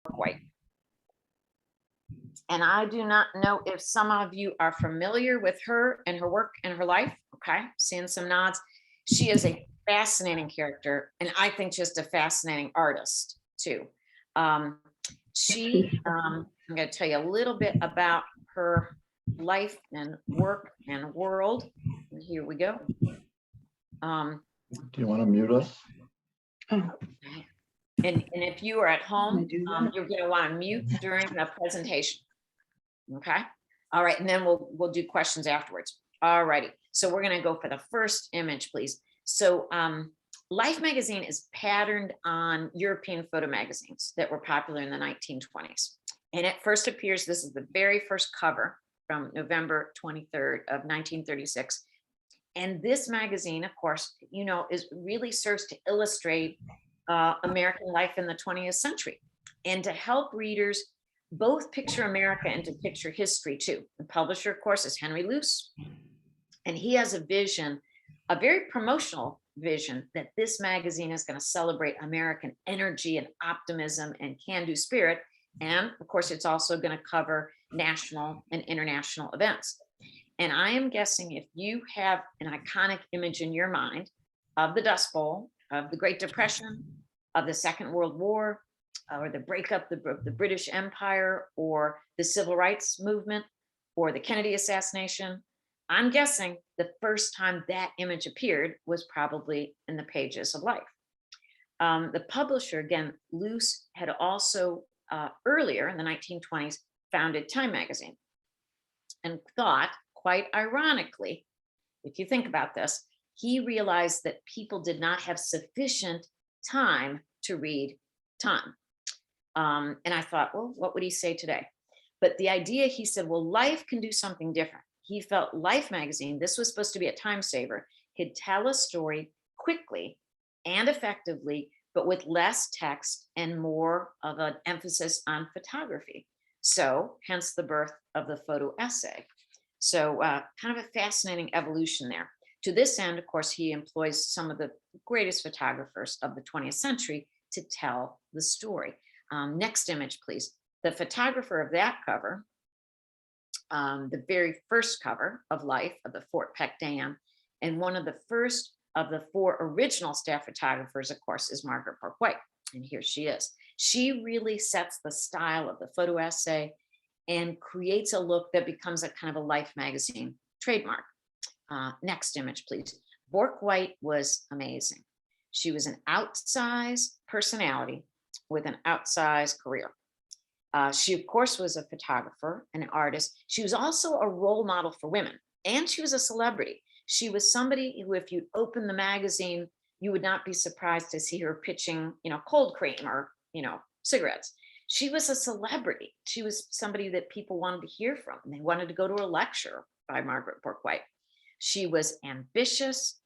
White. And I do not know if some of you are familiar with her and her work and her life. Okay, seeing some nods. She is a fascinating character, and I think just a fascinating artist too. I'm going to tell you a little bit about her life and work and world. And here we go. Do you want to mute us? Okay. And if you are at home, you're going to want to mute during the presentation. Okay. All right. And then we'll do questions afterwards. All righty. So we're going to go for the first image, please. So Life magazine is patterned on European photo magazines that were popular in the 1920s. And it first appears, this is the very first cover from November 23rd of 1936. And this magazine, of course, you know, really serves to illustrate American life in the 20th century and to help readers both picture America and to picture history too. The publisher, of course, is Henry Luce. And he has a vision, a very promotional vision, that this magazine is going to celebrate American energy and optimism and can-do spirit. And of course, it's also going to cover national and international events. And I am guessing if you have an iconic image in your mind of the Dust Bowl, of the Great Depression, of the Second World War, or the breakup of the British Empire, or the Civil Rights Movement, or the Kennedy assassination, I'm guessing the first time that image appeared was probably in the pages of Life. The publisher, again, Luce, had also earlier in the 1920s founded Time magazine and thought, quite ironically, if you think about this, he realized that people did not have sufficient time to read Time. And I thought, well, what would he say today? But the idea, he said, well, Life can do something different. He felt Life magazine, this was supposed to be a time saver, could tell a story quickly and effectively, but with less text and more of an emphasis on photography. So hence the birth of the photo essay. So kind of a fascinating evolution there. To this end, of course, he employs some of the greatest photographers of the 20th century to tell the story. Next image, please. The photographer of that cover, the very first cover of Life of the Fort Peck Dam, and one of the first of the 4 original staff photographers, of course, is Margaret Bourke White. And here she is. She really sets the style of the photo essay and creates a look that becomes a kind of a Life magazine trademark. Next image, please. Bourke White was amazing. She was an outsized personality with an outsized career. She, of course, was a photographer, an artist. She was also a role model for women, and she was a celebrity. She was somebody who, if you open the magazine, you would not be surprised to see her pitching, you know, cold cream or, you know, cigarettes. She was a celebrity. She was somebody that people wanted to hear from, and they wanted to go to a lecture by Margaret Bourke White. She was ambitious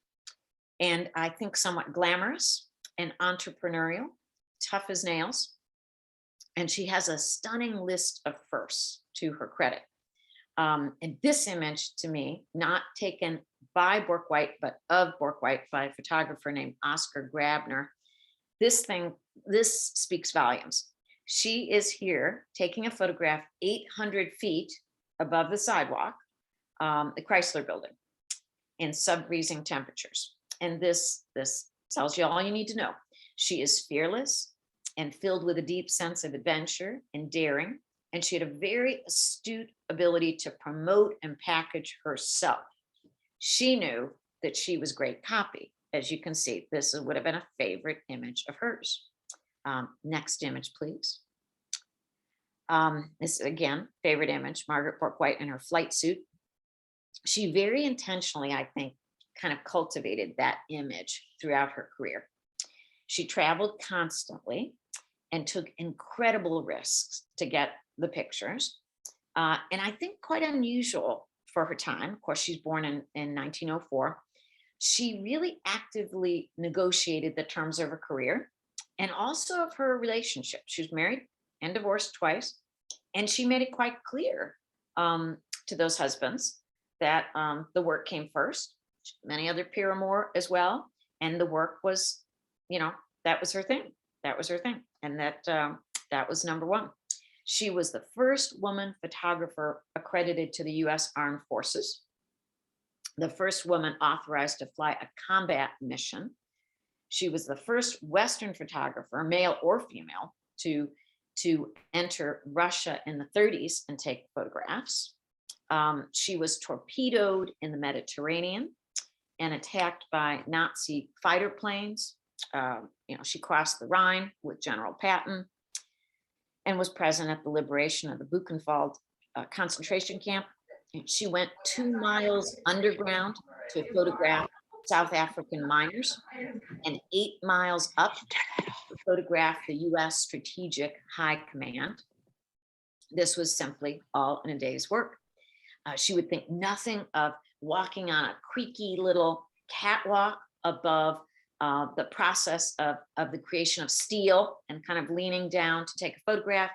and I think somewhat glamorous and entrepreneurial, tough as nails. And she has a stunning list of firsts to her credit. And this image, to me, not taken by Bourke White, but of Bourke White by a photographer named Oscar Grabner. This speaks volumes. She is here taking a photograph 800 feet above the sidewalk, the Chrysler Building, in sub-freezing temperatures. And this tells you all you need to know. She is fearless and filled with a deep sense of adventure and daring. And she had a very astute ability to promote and package herself. She knew that she was great copy. As you can see, this would have been a favorite image of hers. Next image, please. This again, favorite image, Margaret Bourke White in her flight suit. She very intentionally, I think, kind of cultivated that image throughout her career. She traveled constantly and took incredible risks to get the pictures. And I think quite unusual for her time. Of course, she's born in 1904. She really actively negotiated the terms of her career and also of her relationship. She was married and divorced twice. And she made it quite clear to those husbands that the work came first, many other paramour as well. And the work was, you know, that was her thing. That was her thing. And that That was number one. She was the first woman photographer accredited to the U.S. Armed Forces, the first woman authorized to fly a combat mission. She was the first Western photographer, male or female, to enter Russia in the 30s and take photographs. She was torpedoed in the Mediterranean and attacked by Nazi fighter planes. She crossed the Rhine with General Patton and was present at the liberation of the Buchenwald concentration camp. She went 2 miles underground to photograph South African miners and 8 miles up to photograph the US Strategic High Command. This was simply all in a day's work. She would think nothing of walking on a creaky little catwalk above the process of the creation of steel and kind of leaning down to take a photograph,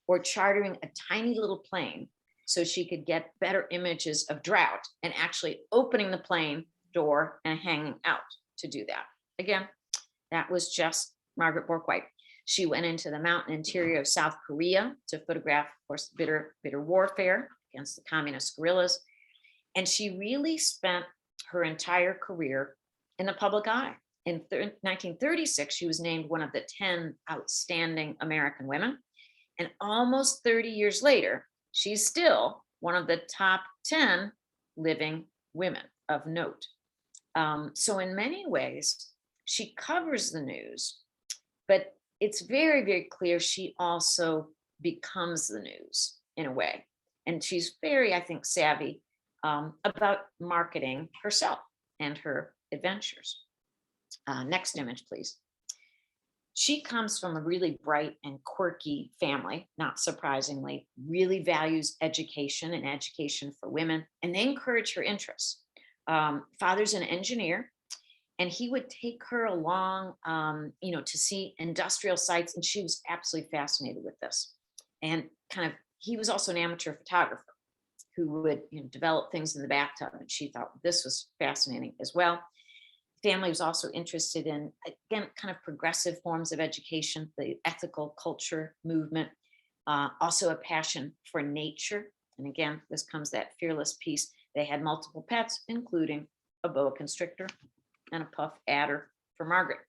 or chartering a tiny little plane so she could get better images of drought and actually opening the plane door and hanging out to do that. Again, that was just Margaret Bourke. She went into the mountain interior of South Korea to photograph, of course, bitter warfare against the communist guerrillas. And she really spent her entire career in the public eye. In 1936, she was named one of the 10 outstanding American women. And almost 30 years later, she's still one of the top 10 living women of note. So in many ways, she covers the news, but it's very, very clear she also becomes the news in a way. And she's very, I think, savvy about marketing herself and her adventures. Next image, please. She comes from a really bright and quirky family, not surprisingly, really values education and education for women, and they encourage her interests. Father's an engineer, and he would take her along, to see industrial sites, and she was absolutely fascinated with this. And he was also an amateur photographer who would develop things in the bathtub, and she thought this was fascinating as well. Family was also interested in, again, kind of progressive forms of education, the ethical culture movement, also a passion for nature. And again, this comes that fearless piece. They had multiple pets, including a boa constrictor and a puff adder for Margaret.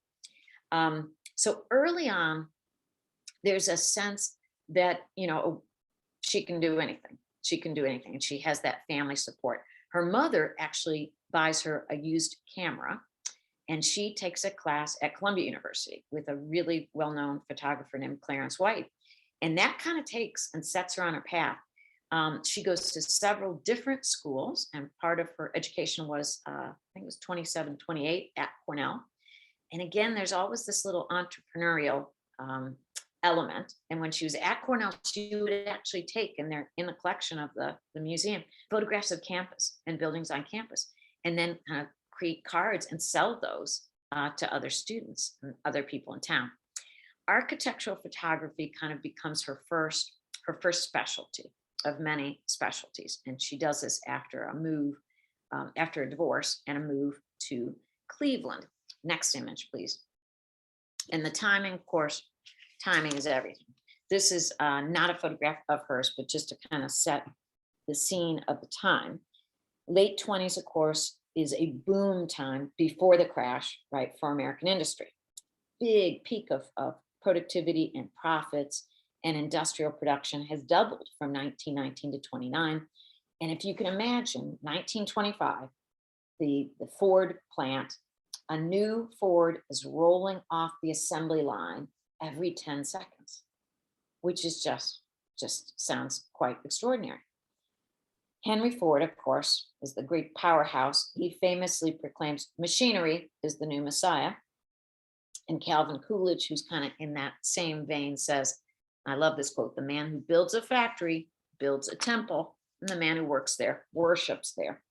So early on, there's a sense that, she can do anything. She can do anything. And she has that family support. Her mother actually buys her a used camera, and she takes a class at Columbia University with a really well-known photographer named Clarence White. And that kind of takes and sets her on a path. She goes to several different schools, and part of her education was, I think it was 27, 28 at Cornell. And again, there's always this little entrepreneurial element. And when she was at Cornell, she would actually take in the collection of the museum, photographs of campus and buildings on campus, and then kind of create cards and sell those to other students and other people in town. Architectural photography kind of becomes her first specialty of many specialties. And she does this after a move, after a divorce and a move to Cleveland. Next image, please. And the timing, of course, timing is everything. This is not a photograph of hers, but just to kind of set the scene of the time. Late 20s, of course, is a boom time before the crash, right, for American industry. Big peak of productivity and profits, and industrial production has doubled from 1919 to 29. And if you can imagine, 1925, the Ford plant, a new Ford is rolling off the assembly line every 10 seconds, which is just sounds quite extraordinary. Henry Ford, of course, is the great powerhouse. He famously proclaims machinery is the new Messiah. And Calvin Coolidge, who's kind of in that same vein, says, I love this quote, the man who builds a factory builds a temple, and the man who works there worships there.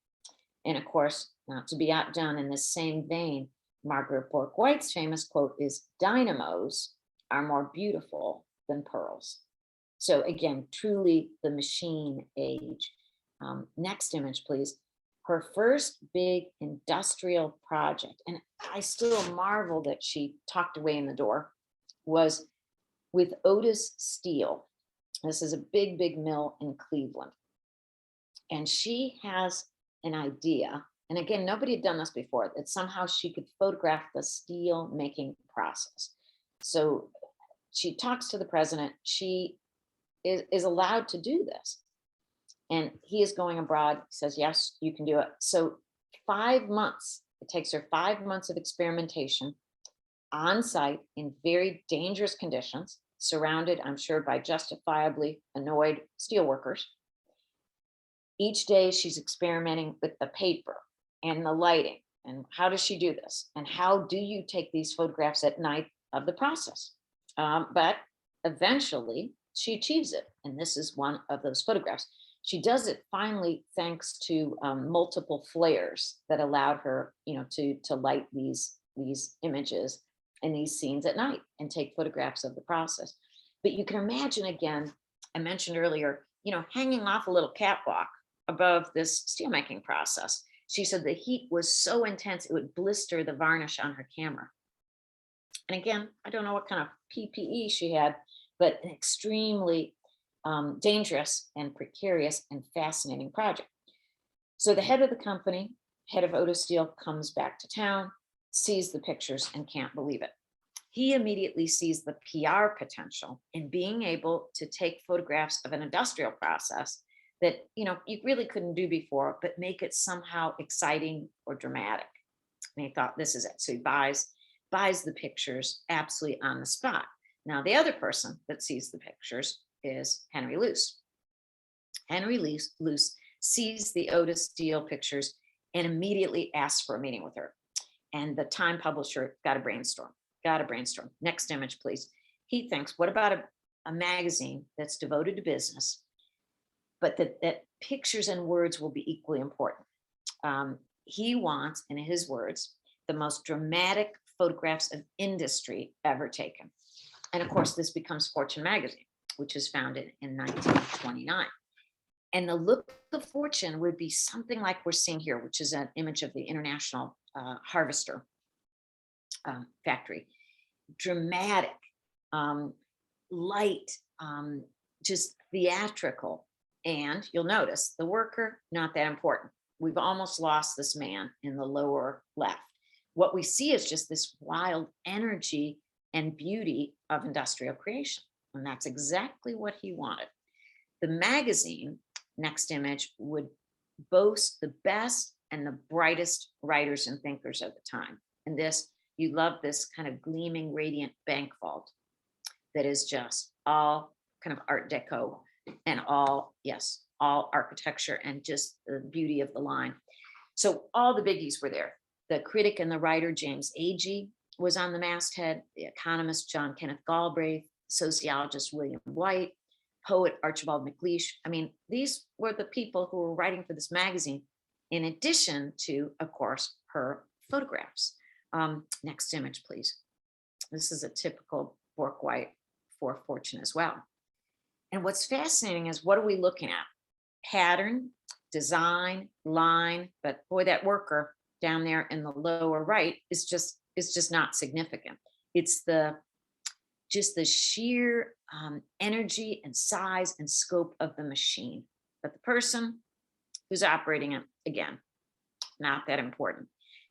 And of course, not to be outdone in the same vein, Margaret Bourke White's famous quote is, dynamos are more beautiful than pearls. So again, truly the machine age. Next image, please. Her first big industrial project, and I still marvel that she talked away in the door, was with Otis Steel. This is a big, big mill in Cleveland. And she has an idea. And again, nobody had done this before, that somehow she could photograph the steel making process. So she talks to the president. She is allowed to do this. And he is going abroad, says, yes, you can do it. So 5 months, it takes her 5 months of experimentation on site in very dangerous conditions, surrounded, I'm sure, by justifiably annoyed steelworkers. Each day she's experimenting with the paper and the lighting. And how does she do this? And how do you take these photographs at night of the process? But eventually she achieves it. And this is one of those photographs. She does it finally thanks to multiple flares that allowed her, to light these images and these scenes at night and take photographs of the process. But you can imagine, again, I mentioned earlier, hanging off a little catwalk above this steelmaking process. She said the heat was so intense, it would blister the varnish on her camera. And again, I don't know what kind of PPE she had, but an extremely dangerous and precarious and fascinating project. So the head of the company, head of Otis Steel, comes back to town, sees the pictures and can't believe it. He immediately sees the PR potential in being able to take photographs of an industrial process that, you really couldn't do before, but make it somehow exciting or dramatic. And he thought, this is it. So he buys the pictures absolutely on the spot. Now, the other person that sees the pictures is Henry Luce. Henry Luce sees the Otis Steel pictures and immediately asks for a meeting with her. And the Time publisher got to brainstorm. Next image, please. He thinks, what about a magazine that's devoted to business, but that pictures and words will be equally important. He wants, in his words, the most dramatic photographs of industry ever taken. And of course, this becomes Fortune magazine, which is founded in 1929. And the look of Fortune would be something like we're seeing here, which is an image of the International Harvester factory. Dramatic, light, just theatrical. And you'll notice the worker, not that important. We've almost lost this man in the lower left. What we see is just this wild energy and beauty of industrial creation. And that's exactly what he wanted. The magazine, next image, would boast the best and the brightest writers and thinkers of the time. And this, you love this kind of gleaming, radiant bank vault that is just all kind of Art Deco and all architecture and just the beauty of the line. So all the biggies were there. The critic and the writer, James Agee, was on the masthead, the economist, John Kenneth Galbraith, sociologist, William White, poet, Archibald MacLeish. I mean, these were the people who were writing for this magazine, in addition to, of course, her photographs. Next image, please. This is a typical Bourke White for Fortune as well. And what's fascinating is, what are we looking at? Pattern, design, line, but boy, that worker down there in the lower right is just not significant. It's just the sheer energy and size and scope of the machine. But the person who's operating it, again, not that important.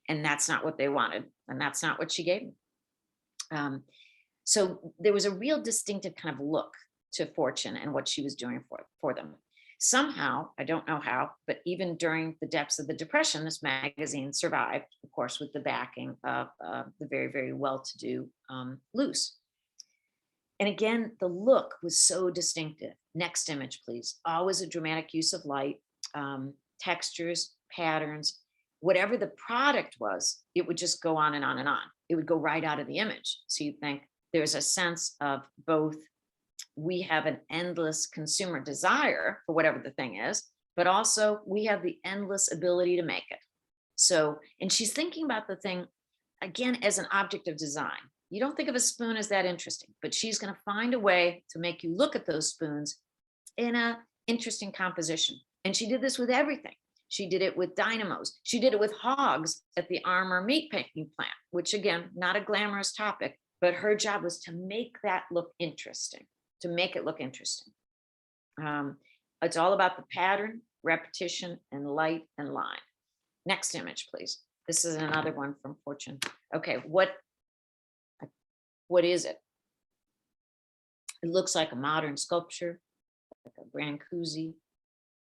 And that's not what they wanted. And that's not what she gave them. So there was a real distinctive kind of look to Fortune and what she was doing for them. Somehow, I don't know how, but even during the depths of the Depression, this magazine survived, of course, with the backing of the very, very well-to-do Luce. And again, the look was so distinctive. Next image, please. Always a dramatic use of light, textures, patterns. Whatever the product was, it would just go on and on and on. It would go right out of the image. So you think there's a sense of both, we have an endless consumer desire for whatever the thing is, but also we have the endless ability to make it. So, and she's thinking about the thing, again, as an object of design. You don't think of a spoon as that interesting, but she's going to find a way to make you look at those spoons in an interesting composition. And she did this with everything. She did it with dynamos. She did it with hogs at the Armour meat packing plant, which, again, not a glamorous topic, but her job was to make that look interesting, to make it look interesting. It's all about the pattern, repetition, and light and line. Next image, please. This is another one from Fortune. Okay, what is it? It looks like a modern sculpture, like a Brancusi,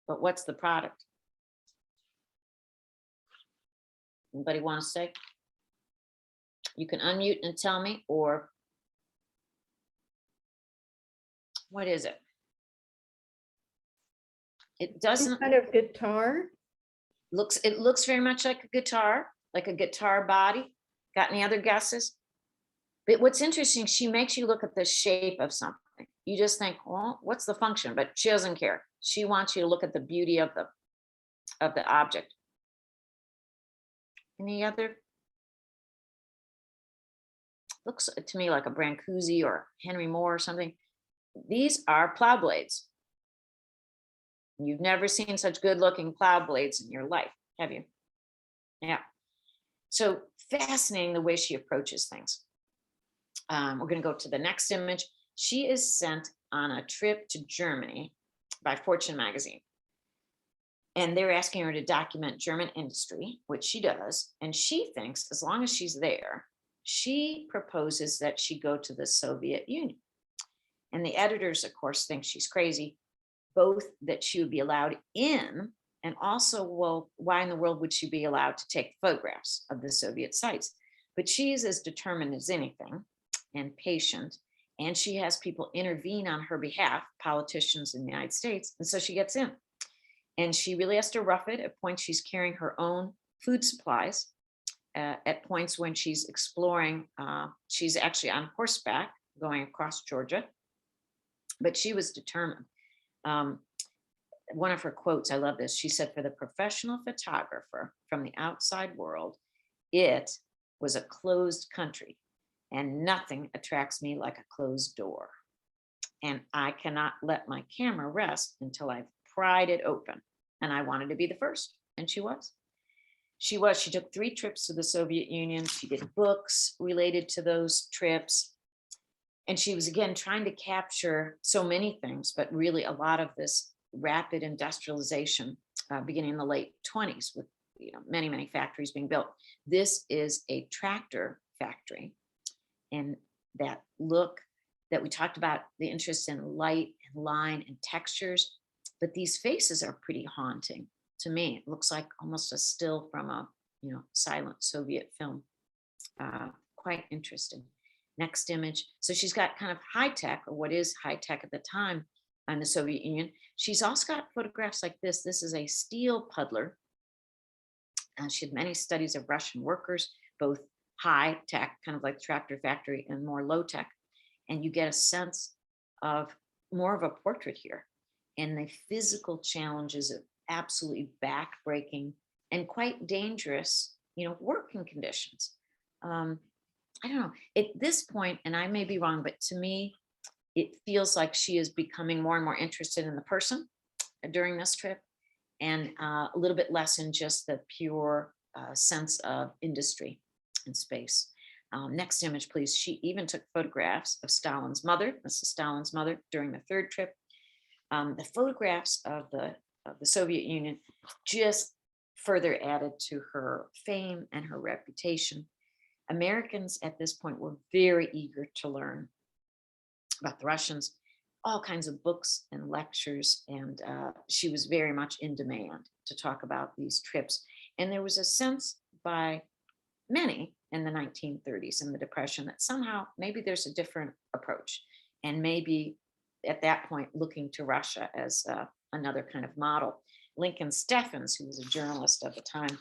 but what's the product? Anybody want to say? You can unmute and tell me, or what is it? It doesn't Some kind of guitar. it looks very much like a guitar body. Got any other guesses? But what's interesting, she makes you look at the shape of something. You just think, well, what's the function? But she doesn't care. She wants you to look at the beauty of the object. Any other? Looks to me like a Brancusi or Henry Moore or something. These are plow blades. You've never seen such good looking plow blades in your life, have you? Yeah. So fascinating the way she approaches things. We're going to go to the next image. She is sent on a trip to Germany by Fortune magazine. And they're asking her to document German industry, which she does. And she thinks as long as she's there, she proposes that she go to the Soviet Union. And the editors, of course, think she's crazy, both that she would be allowed in, and also, well, why in the world would she be allowed to take photographs of the Soviet sites? But she's as determined as anything and patient, and she has people intervene on her behalf, politicians in the United States, and so she gets in. And she really has to rough it. At points, she's carrying her own food supplies. At points when she's exploring, she's actually on horseback going across Georgia, but she was determined. One of her quotes, I love this. She said, for the professional photographer from the outside world, it was a closed country, and nothing attracts me like a closed door. And I cannot let my camera rest until I've pried it open. And I wanted to be the first. And she was. She took 3 trips to the Soviet Union. She did books related to those trips. And she was, again, trying to capture so many things, but really a lot of this rapid industrialization beginning in the late 20s with many, many factories being built. This is a tractor factory. And that look that we talked about, the interest in light and line and textures, but these faces are pretty haunting to me. It looks like almost a still from a silent Soviet film. Quite interesting. Next image. So she's got kind of high tech, or what is high tech at the time in the Soviet Union. She's also got photographs like this. This is a steel puddler. She had many studies of Russian workers, both high tech, kind of like the tractor factory, and more low tech. And you get a sense of more of a portrait here, and the physical challenges of absolutely back-breaking and quite dangerous, working conditions. I don't know, at this point, and I may be wrong, but to me, it feels like she is becoming more and more interested in the person during this trip, and a little bit less in just the pure sense of industry and space. Next image, please. She even took photographs of Stalin's mother. This is Stalin's mother during the 3rd trip. The photographs of the Soviet Union just further added to her fame and her reputation. Americans at this point were very eager to learn about the Russians, all kinds of books and lectures, and she was very much in demand to talk about these trips. And there was a sense by many in the 1930s in the Depression that somehow maybe there's a different approach, and maybe at that point looking to Russia as another kind of model. Lincoln Steffens, who was a journalist at the time,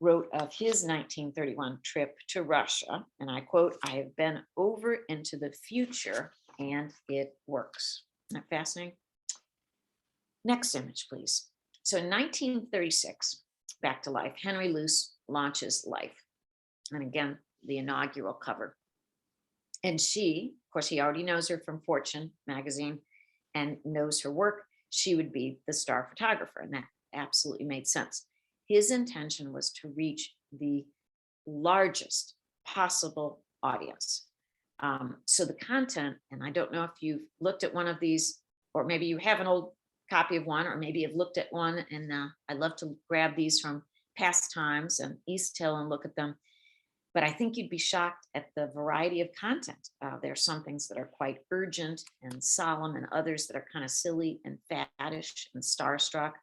wrote of his 1931 trip to Russia, and I quote, "I have been over into the future and it works." Isn't that fascinating? Next image, please. So in 1936, back to life, Henry Luce launches Life. And again, the inaugural cover. And she, of course, he already knows her from Fortune magazine and knows her work. She would be the star photographer, and that absolutely made sense. His intention was to reach the largest possible audience. So the content, and I don't know if you've looked at one of these, or maybe you have an old copy of one, or maybe you've looked at one, and I'd love to grab these from Past Times and East Hill and look at them. But I think you'd be shocked at the variety of content. There are some things that are quite urgent and solemn, and others that are kind of silly and faddish and starstruck.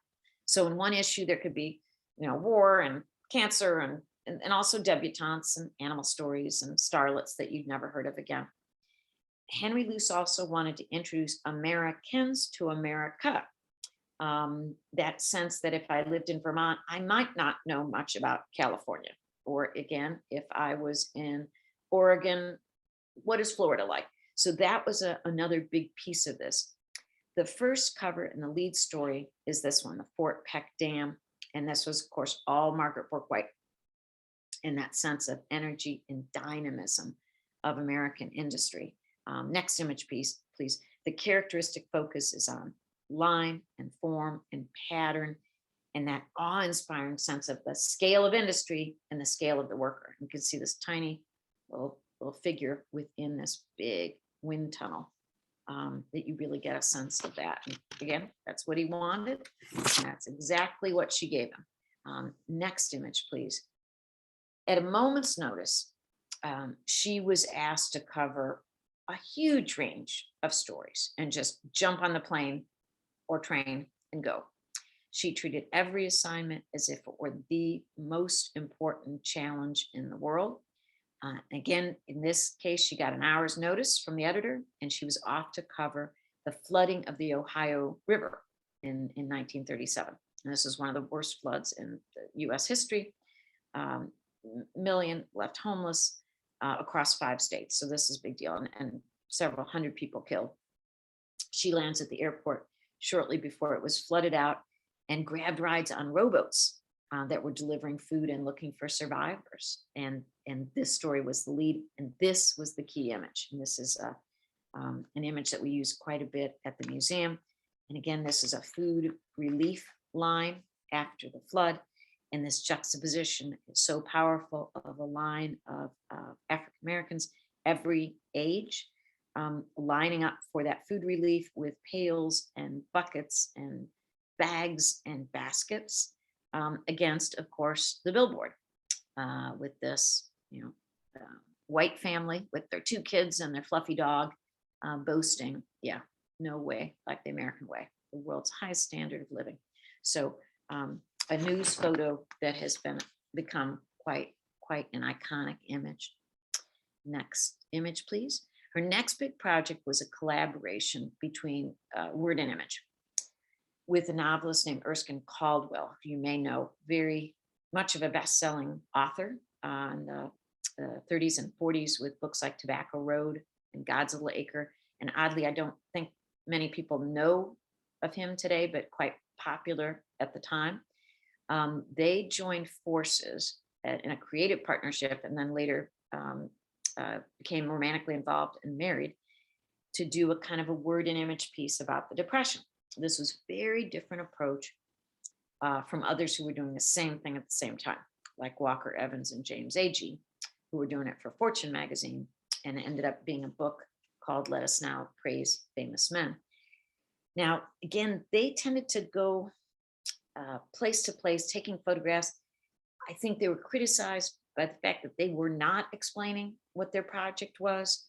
So in one issue, there could be, war and cancer and also debutantes and animal stories and starlets that you'd never heard of again. Henry Luce also wanted to introduce Americans to America. That sense that if I lived in Vermont, I might not know much about California. Or again, if I was in Oregon, what is Florida like? So that was another big piece of this. The first cover and the lead story is this one, the Fort Peck Dam. And this was, of course, all Margaret Bourke in that sense of energy and dynamism of American industry. Next image, please. The characteristic focus is on line and form and pattern, and that awe-inspiring sense of the scale of industry and the scale of the worker. You can see this tiny little figure within this big wind tunnel, that you really get a sense of that. And again, that's what he wanted, and that's exactly what she gave him. Next image, please. At a moment's notice, she was asked to cover a huge range of stories and just jump on the plane or train and go. She treated every assignment as if it were the most important challenge in the world. Again, in this case, she got an hour's notice from the editor, and she was off to cover the flooding of the Ohio River in 1937. And this is one of the worst floods in the US history. Million left homeless across 5 states. So this is a big deal, and several hundred people killed. She lands at the airport shortly before it was flooded out and grabbed rides on rowboats that were delivering food and looking for survivors. And this story was the lead, and this was the key image. And this is an image that we use quite a bit at the museum. And again, this is a food relief line after the flood. And this juxtaposition is so powerful of a line of African Americans, every age, lining up for that food relief with pails and buckets and bags and baskets, against, of course, the billboard, with this, white family with their 2 kids and their fluffy dog, boasting, yeah, no way like the American way, the world's highest standard of living. So a news photo that has become quite an iconic image. Next image, please. Her next big project was a collaboration between word and image with a novelist named Erskine Caldwell, who you may know, very much of a best-selling author in the 30s and 40s with books like Tobacco Road and Godzilla Acre. And oddly, I don't think many people know of him today, but quite popular at the time. They joined forces in a creative partnership, and then later became romantically involved and married, to do a kind of a word and image piece about the Depression. This was very different approach from others who were doing the same thing at the same time, like Walker Evans and James Agee, who were doing it for Fortune magazine, and it ended up being a book called Let Us Now Praise Famous Men. Now, again, they tended to go place to place, taking photographs. I think they were criticized by the fact that they were not explaining what their project was.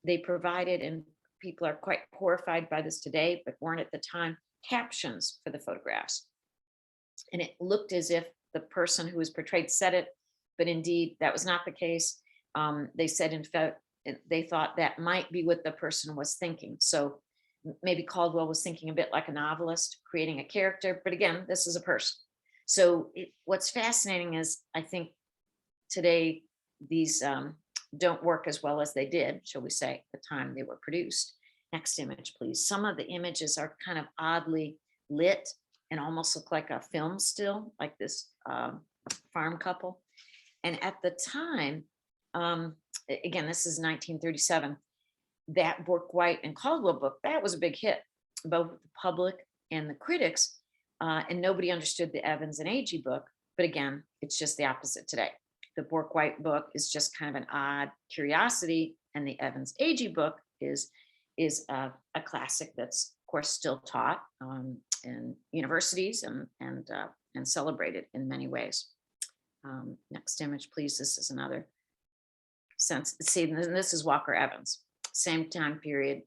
They provided, and people are quite horrified by this today, but weren't at the time, captions for the photographs. And it looked as if the person who was portrayed said it, but indeed that was not the case. They said, in fact, they thought that might be what the person was thinking. So maybe Caldwell was thinking a bit like a novelist, creating a character, but again, this is a person. So what's fascinating is, I think today these don't work as well as they did, shall we say, at the time they were produced. Next image, please. Some of the images are kind of oddly lit and almost look like a film still, like this farm couple. And at the time, again, this is 1937, that Bourke White and Caldwell book, that was a big hit, both the public and the critics, and nobody understood the Evans and Agee book. But again, it's just the opposite today. The Bourke White book is just kind of an odd curiosity And the Evans Agee book is a classic that's, of course, still taught in universities and celebrated in many ways. Next image, please. This is another sense. See, this is Walker Evans, same time period,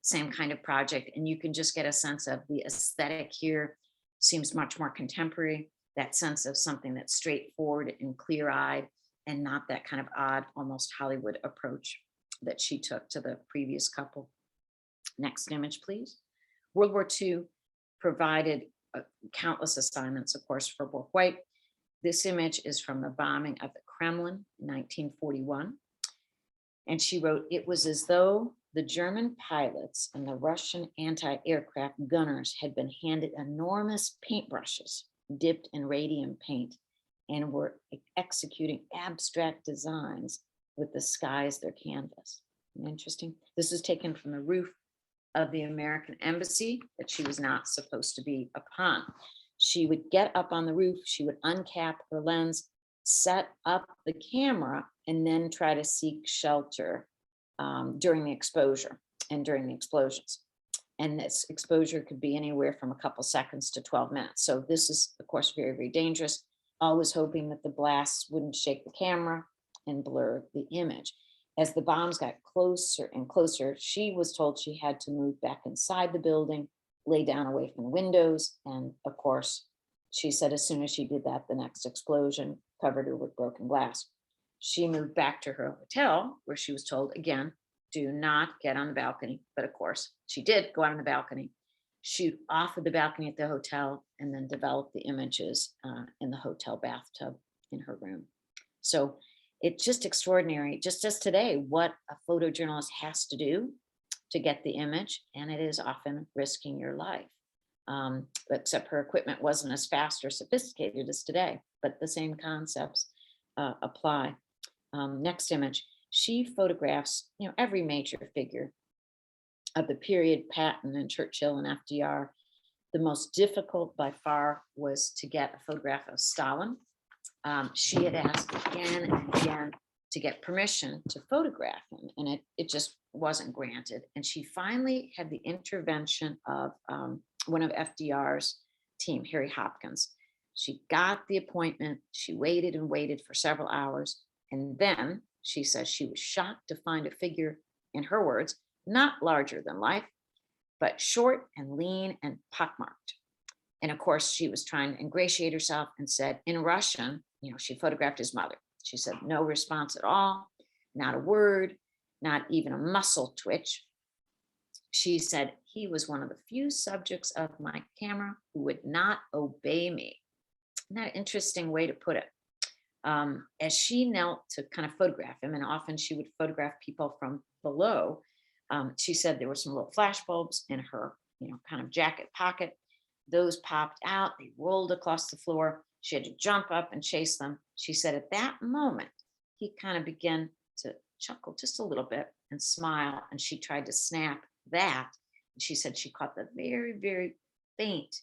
same kind of project. And you can just get a sense of the aesthetic here seems much more contemporary, that sense of something that's straightforward and clear-eyed and not that kind of odd, almost Hollywood approach that she took to the previous couple. Next image, please. World War II provided countless assignments, of course, for Bourke White. This image is from the bombing of the Kremlin in 1941. And she wrote, "It was as though the German pilots and the Russian anti-aircraft gunners had been handed enormous paintbrushes dipped in radium paint and were executing abstract designs with the sky as their canvas." Interesting. This is taken from the roof of the American embassy that she was not supposed to be upon. She would get up on the roof, she would uncap her lens, set up the camera, and then try to seek shelter during the exposure and during the explosions. And this exposure could be anywhere from a couple seconds to 12 minutes. So this is, of course, very, very dangerous, always hoping that the blasts wouldn't shake the camera and blur the image. As the bombs got closer and closer, she was told she had to move back inside the building, lay down away from the windows. And of course, she said as soon as she did that, the next explosion covered her with broken glass. She moved back to her hotel where she was told, again, do not get on the balcony. But of course, she did go out on the balcony, shoot off of the balcony at the hotel, and then develop the images in the hotel bathtub in her room. So it's just extraordinary, just as today, what a photojournalist has to do to get the image, and it is often risking your life. Except her equipment wasn't as fast or sophisticated as today, but the same concepts apply. Next image, she photographs, every major figure of the period, Patton and Churchill and FDR. The most difficult by far was to get a photograph of Stalin. She had asked again and again to get permission to photograph him, and it just wasn't granted. And she finally had the intervention of one of FDR's team, Harry Hopkins. She got the appointment. She waited and waited for several hours. And then she says she was shocked to find a figure, in her words, not larger than life, but short and lean and pockmarked. And of course, she was trying to ingratiate herself and said in Russian, she photographed his mother. She said, no response at all, not a word, not even a muscle twitch. She said, he was one of the few subjects of my camera who would not obey me. Isn't that an interesting way to put it? As she knelt to kind of photograph him, and often she would photograph people from below, she said there were some little flash bulbs in her, kind of jacket pocket. Those popped out, they rolled across the floor. She had to jump up and chase them. She said at that moment, he kind of began to chuckle just a little bit and smile, and she tried to snap that. And she said she caught the very, very faint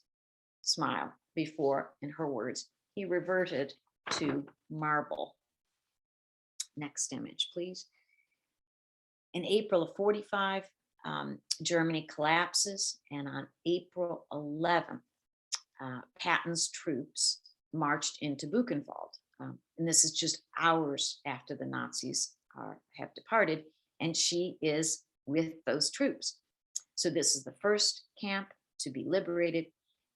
smile before, in her words, he reverted to marble. Next image, please. In April of 45, Germany collapses, and on April 11th, Patton's troops marched into Buchenwald. And this is just hours after the Nazis have departed, and she is with those troops. So this is the first camp to be liberated,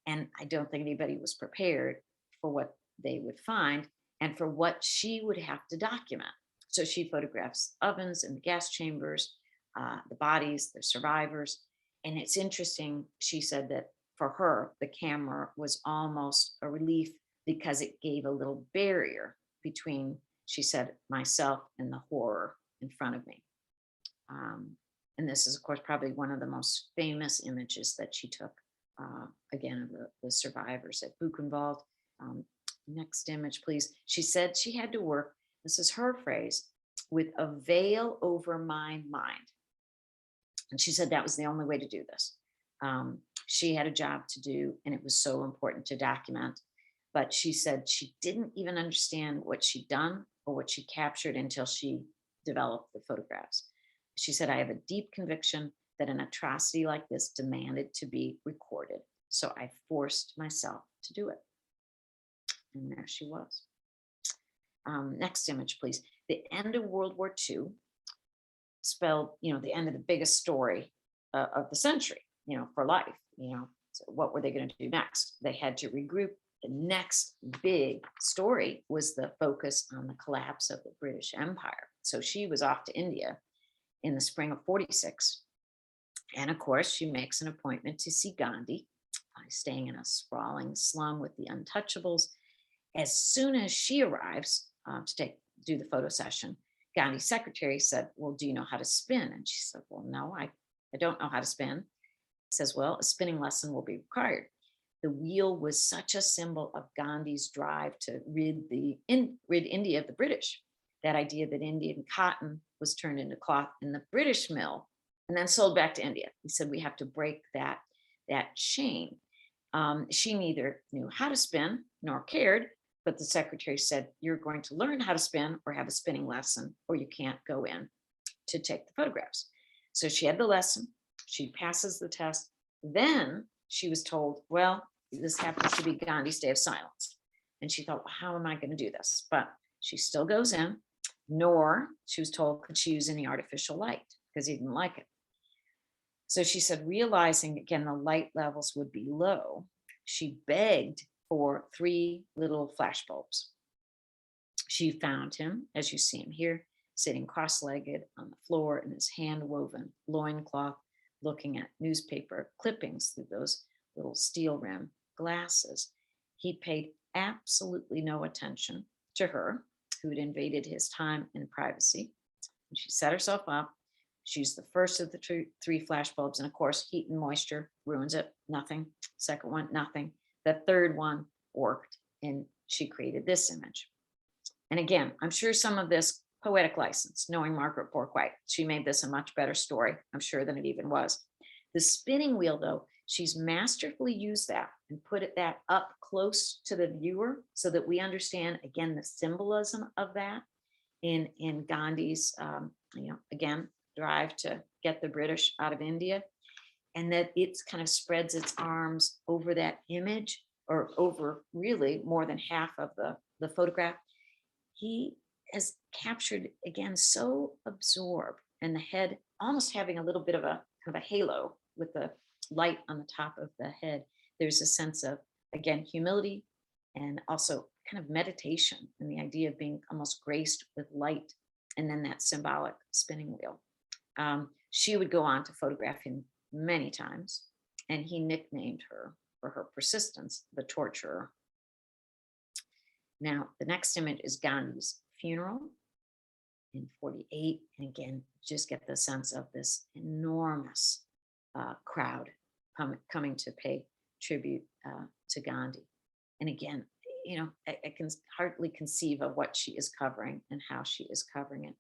and I don't think anybody was prepared for what they would find and for what she would have to document. So she photographs ovens and the gas chambers, the bodies, the survivors. And it's interesting, she said that for her, the camera was almost a relief because it gave a little barrier between, she said, myself and the horror in front of me. And this is, of course, probably one of the most famous images that she took, again, of the survivors at Buchenwald. Next image, please. She said she had to work, this is her phrase, with a veil over my mind. And she said that was the only way to do this. She had a job to do, and it was so important to document. But she said she didn't even understand what she'd done or what she captured until she developed the photographs. She said, I have a deep conviction that an atrocity like this demanded to be recorded. So I forced myself to do it. And there she was. Next image, please. The end of World War II spelled, the end of the biggest story of the century, for life. So what were they going to do next? They had to regroup. The next big story was the focus on the collapse of the British Empire. So she was off to India in the spring of 46. And of course, she makes an appointment to see Gandhi, staying in a sprawling slum with the untouchables. As soon as she arrives to do the photo session, Gandhi's secretary said, well, do you know how to spin? And she said, well, no, I don't know how to spin. He says, well, a spinning lesson will be required. The wheel was such a symbol of Gandhi's drive to rid India of the British. That idea that Indian cotton was turned into cloth in the British mill and then sold back to India. He said, we have to break that chain. She neither knew how to spin nor cared, but the secretary said, you're going to learn how to spin or have a spinning lesson, or you can't go in to take the photographs. So she had the lesson, she passes the test. Then she was told, well, this happens to be Gandhi's Day of Silence. And she thought, well, how am I going to do this? But she still goes in, nor she was told could she use any artificial light because he didn't like it. So she said, realizing again, the light levels would be low, she begged for 3 little flash bulbs. She found him, as you see him here, sitting cross-legged on the floor in his hand-woven loincloth, looking at newspaper clippings through those little steel rim glasses. He paid absolutely no attention to her, who'd invaded his time and privacy. And she set herself up. She's the first of the 3 flash bulbs. And of course, heat and moisture ruins it. Nothing. Second one, nothing. The third one worked, and she created this image. And again, I'm sure some of this poetic license, knowing Margaret Bourke, she made this a much better story, I'm sure, than it even was. The spinning wheel, though, she's masterfully used that and put that up close to the viewer so that we understand, again, the symbolism of that in Gandhi's, again, drive to get the British out of India, and that it kind of spreads its arms over that image, or over really more than half of the photograph. He has captured, again, so absorbed, and the head almost having a little bit of a kind of a halo with the light on the top of the head. There's a sense of, again, humility and also kind of meditation, and the idea of being almost graced with light, and then that symbolic spinning wheel. She would go on to photograph him many times, and he nicknamed her, for her persistence, the torturer. Now, the next image is Gandhi's funeral in 48. And again, just get the sense of this enormous crowd coming to pay tribute to Gandhi. And again, I can hardly conceive of what she is covering and how she is covering it.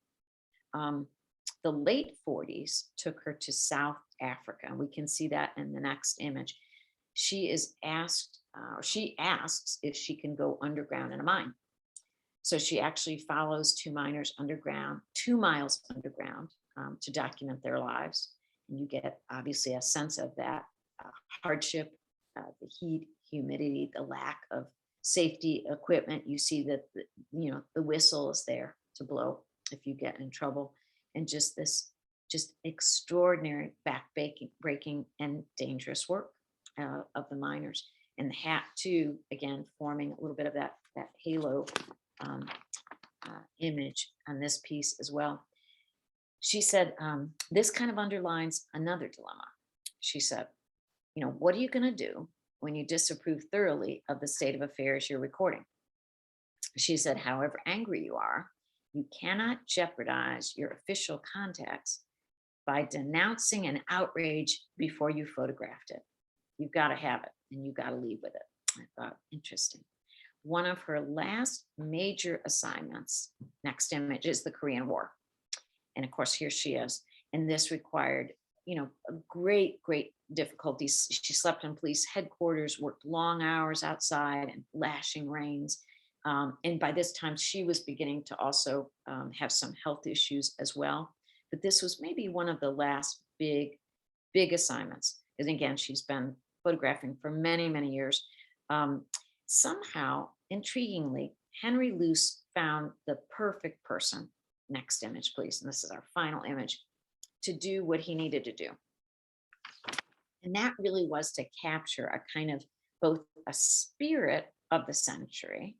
The late 40s took her to South Africa. And we can see that in the next image. She asks if she can go underground in a mine. So she actually follows 2 miners underground, 2 miles underground, to document their lives. And you get obviously a sense of that hardship, the heat, humidity, the lack of safety equipment. You see that the whistle is there to blow if you get in trouble, and just this extraordinary back-breaking and dangerous work of the miners. And the hat too, again, forming a little bit of that halo image on this piece as well. She said, this kind of underlines another dilemma. She said, what are you going to do when you disapprove thoroughly of the state of affairs you're recording? She said, however angry you are, you cannot jeopardize your official contacts by denouncing an outrage before you photographed it. You've got to have it, and you've got to leave with it. I thought, interesting. One of her last major assignments, next image, is the Korean War. And of course, here she is. And this required, a great difficulties. She slept in police headquarters, worked long hours outside and lashing rains. And by this time, she was beginning to also have some health issues as well. but this was maybe one of the last big assignments. And again, she's been photographing for many, many years. Somehow, intriguingly, Henry Luce found the perfect person. Next image, please. And this is our final image, to do what he needed to do. And that really was to capture a kind of both a spirit of the century,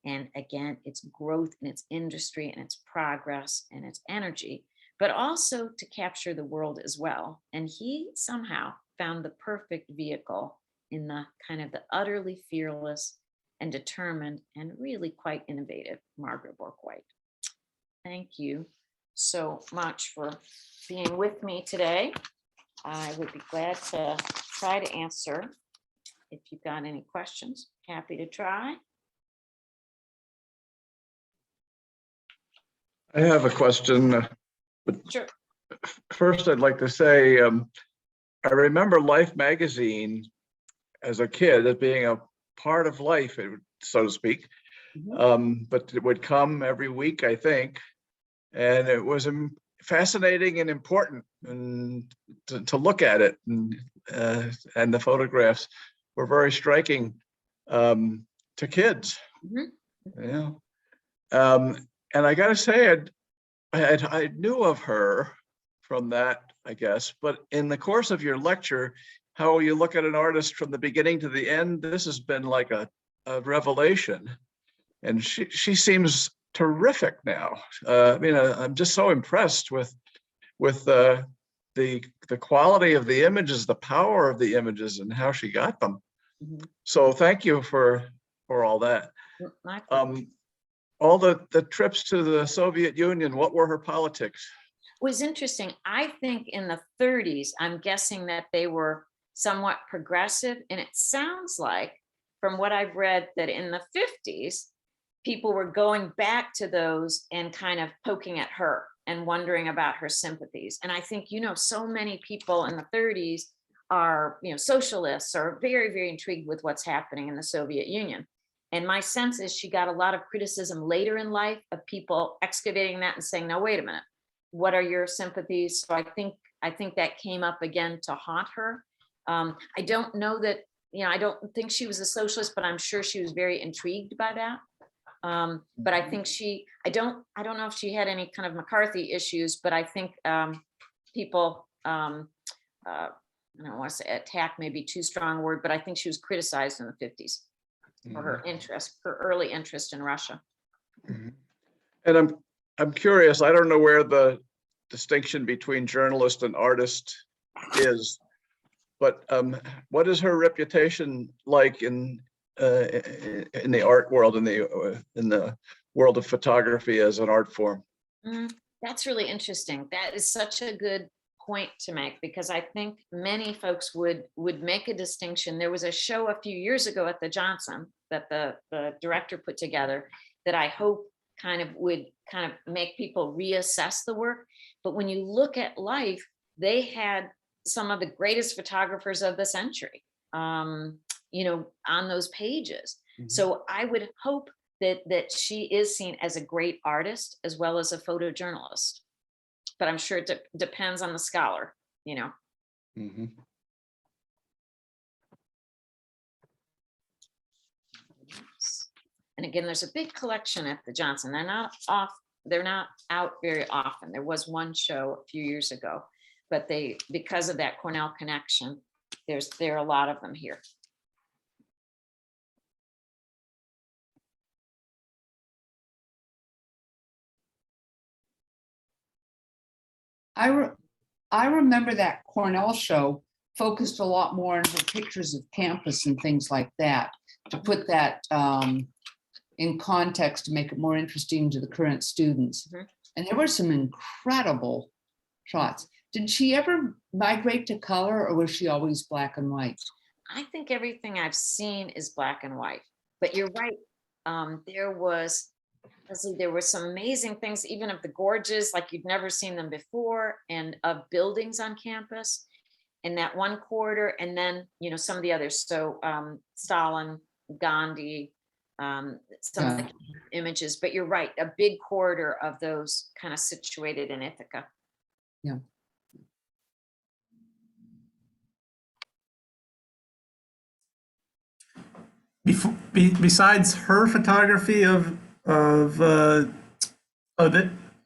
and again, its growth and its industry and its progress and its energy, but also to capture the world as well. And he somehow found the perfect vehicle in the kind of the utterly fearless and determined and really quite innovative Margaret Bourke. Thank you so much for being with me today. I would be glad to try to answer if you've got any questions. Happy to try. I have a question. Sure. First, I'd like to say, I remember Life magazine as a kid as being a part of life, so to speak. But it would come every week, I think. And it was fascinating and important and to look at it. And the photographs were very striking to kids. Yeah. And I got to say, I knew of her from that, I guess, but in the course of your lecture, how you look at an artist from the beginning to the end, this has been like a revelation. And she seems terrific now. I mean, I'm just so impressed with the quality of the images, the power of the images, and how she got them. So thank you for all that. All the trips to the Soviet Union, what were her politics? It was interesting. I think in the 30s, I'm guessing that they were somewhat progressive. And it sounds like, from what I've read, that in the 50s, people were going back to those and kind of poking at her and wondering about her sympathies. And I think, so many people in the 30s are, socialists, are very, very intrigued with what's happening in the Soviet Union. And my sense is she got a lot of criticism later in life of people excavating that and saying, no, wait a minute, what are your sympathies? So I think that came up again to haunt her. I don't know that, I don't think she was a socialist, but I'm sure she was very intrigued by that. But I think I don't know if she had any kind of McCarthy issues, but I think people, I don't want to say attack, maybe too strong a word, but I think she was criticized in the 50s for her early interest in Russia. And I'm curious, I don't know where the distinction between journalist and artist is, but what is her reputation like in the art world, in the world of photography as an art form? That's really interesting. That is such a good point to make, because I think many folks would make a distinction. There was a show a few years ago at the Johnson that the director put together that I hope would make people reassess the work. But when you look at Life, they had some of the greatest photographers of the century, on those pages. So I would hope that she is seen as a great artist as well as a photojournalist. But I'm sure it depends on the scholar, And again, there's a big collection at the Johnson. They're not out very often. There was one show a few years ago, but because of that Cornell connection, there are a lot of them here. I remember that Cornell show focused a lot more on her pictures of campus and things like that, to put that in context, to make it more interesting to the current students. And there were some incredible shots. Did she ever migrate to color, or was she always black and white? I think everything I've seen is black and white, but you're right. There were some amazing things, even of the gorges, like you'd never seen them before, and of buildings on campus in that one corridor. And then, some of the others. So Stalin, Gandhi, some of the images, but you're right. A big corridor of those kind of situated in Ithaca. Yeah. Besides her photography of it,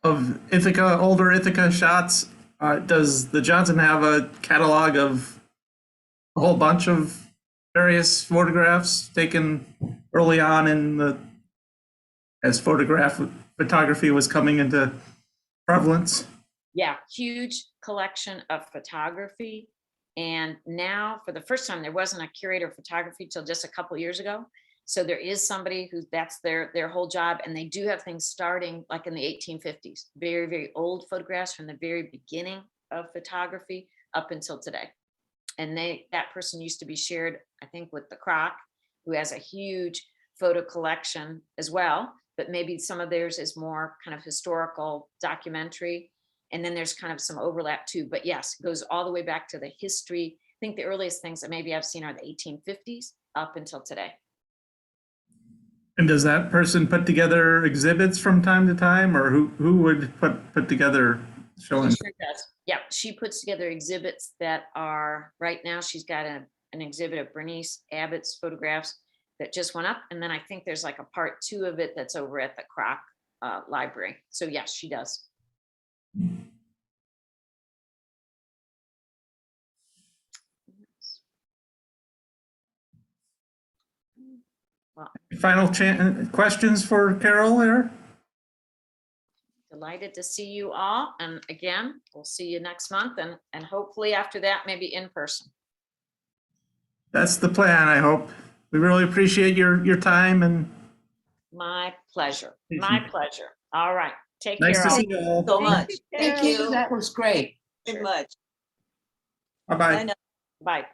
of Ithaca, older Ithaca shots, does the Johnson have a catalog of a whole bunch of various photographs taken early on in the, as photography was coming into prevalence? Yeah, huge collection of photography. And now, for the first time, there wasn't a curator of photography till just a couple years ago. So there is somebody who that's their whole job. And they do have things starting like in the 1850s, very, very old photographs from the very beginning of photography up until today. And that person used to be shared, I think, with the Croc, who has a huge photo collection as well. But maybe some of theirs is more kind of historical documentary. And then there's kind of some overlap too. But yes, it goes all the way back to the history. I think the earliest things that maybe I've seen are the 1850s up until today. And does that person put together exhibits from time to time, or who would put together showing? She sure does. Yeah, she puts together exhibits that are, right now she's got an exhibit of Bernice Abbott's photographs that just went up. And then I think there's like a part 2 of it that's over at the Croc library. So yes, she does. Well, Final questions for Carol there? delighted to see you all. And again, we'll see you next month and hopefully after that, maybe in person. That's the plan, I hope. We really appreciate your time, and My pleasure. My pleasure. All right. Take nice care. to all. see you all. So much. Thank you. That was great. Very much. Bye-bye. I know. Bye.